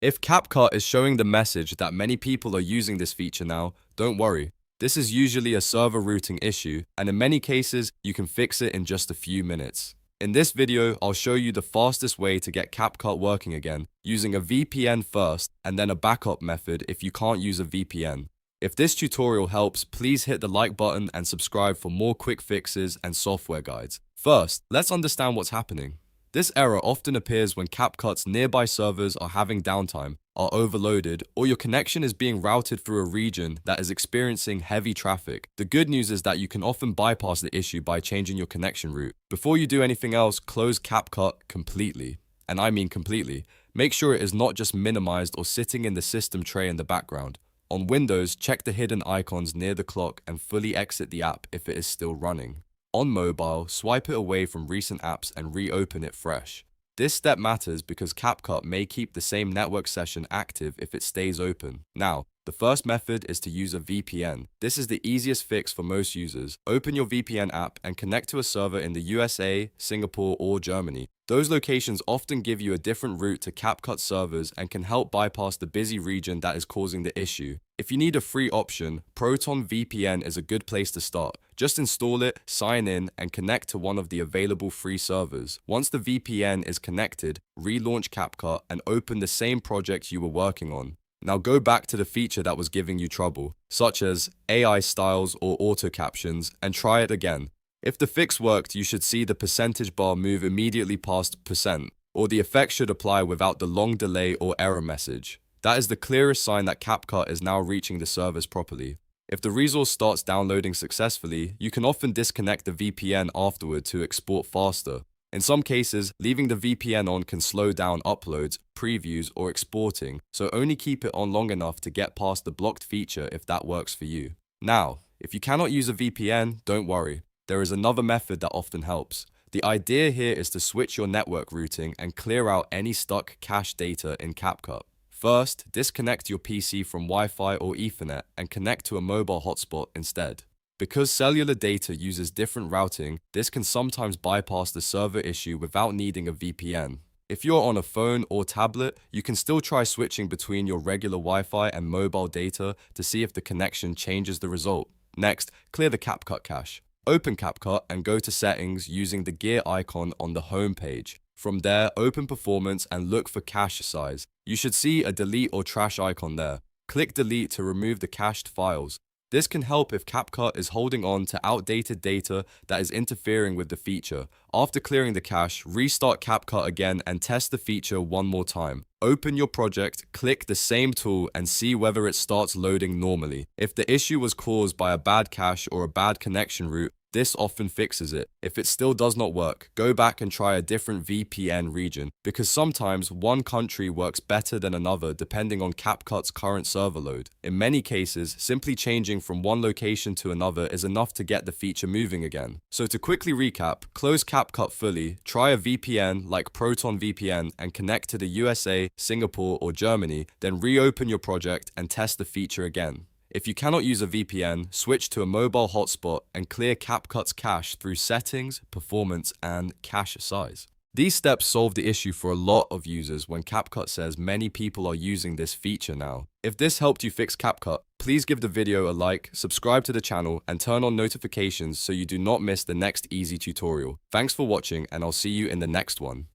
If CapCut is showing the message that many people are using this feature now, don't worry. This is usually a server routing issue, and in many cases, you can fix it in just a few minutes. In this video, I'll show you the fastest way to get CapCut working again, using a VPN first, and then a backup method if you can't use a VPN. If this tutorial helps, please hit the like button and subscribe for more quick fixes and software guides. First, let's understand what's happening. This error often appears when CapCut's nearby servers are having downtime, are overloaded, or your connection is being routed through a region that is experiencing heavy traffic. The good news is that you can often bypass the issue by changing your connection route. Before you do anything else, close CapCut completely. And I mean completely. Make sure it is not just minimized or sitting in the system tray in the background. On Windows, check the hidden icons near the clock and fully exit the app if it is still running. On mobile, swipe it away from recent apps and reopen it fresh. This step matters because CapCut may keep the same network session active if it stays open. Now, the first method is to use a VPN. This is the easiest fix for most users. Open your VPN app and connect to a server in the USA, Singapore, or Germany. Those locations often give you a different route to CapCut servers and can help bypass the busy region that is causing the issue. If you need a free option, ProtonVPN is a good place to start. Just install it, sign in, and connect to one of the available free servers. Once the VPN is connected, relaunch CapCut and open the same project you were working on. Now go back to the feature that was giving you trouble, such as AI styles or auto-captions, and try it again. If the fix worked, you should see the percentage bar move immediately past %, or the effect should apply without the long delay or error message. That is the clearest sign that CapCut is now reaching the servers properly. If the resource starts downloading successfully, you can often disconnect the VPN afterward to export faster. In some cases, leaving the VPN on can slow down uploads, previews, or exporting, so only keep it on long enough to get past the blocked feature if that works for you. Now, if you cannot use a VPN, don't worry. There is another method that often helps. The idea here is to switch your network routing and clear out any stuck cache data in CapCut. First, disconnect your PC from Wi-Fi or Ethernet and connect to a mobile hotspot instead. Because cellular data uses different routing, this can sometimes bypass the server issue without needing a VPN. If you're on a phone or tablet, you can still try switching between your regular Wi-Fi and mobile data to see if the connection changes the result. Next, clear the CapCut cache. Open CapCut and go to Settings using the gear icon on the home page. From there, open Performance and look for cache size. You should see a delete or trash icon there. Click delete to remove the cached files. This can help if CapCut is holding on to outdated data that is interfering with the feature. After clearing the cache, restart CapCut again and test the feature one more time. Open your project, click the same tool and see whether it starts loading normally. If the issue was caused by a bad cache or a bad connection route, this often fixes it. If it still does not work, go back and try a different VPN region, because sometimes one country works better than another depending on CapCut's current server load. In many cases, simply changing from one location to another is enough to get the feature moving again. So to quickly recap, close CapCut fully, try a VPN like ProtonVPN and connect to the USA, Singapore, or Germany, then reopen your project and test the feature again. If you cannot use a VPN, switch to a mobile hotspot and clear CapCut's cache through Settings, Performance, and Cache Size. These steps solve the issue for a lot of users when CapCut says many people are using this feature now. If this helped you fix CapCut, please give the video a like, subscribe to the channel, and turn on notifications so you do not miss the next easy tutorial. Thanks for watching, and I'll see you in the next one.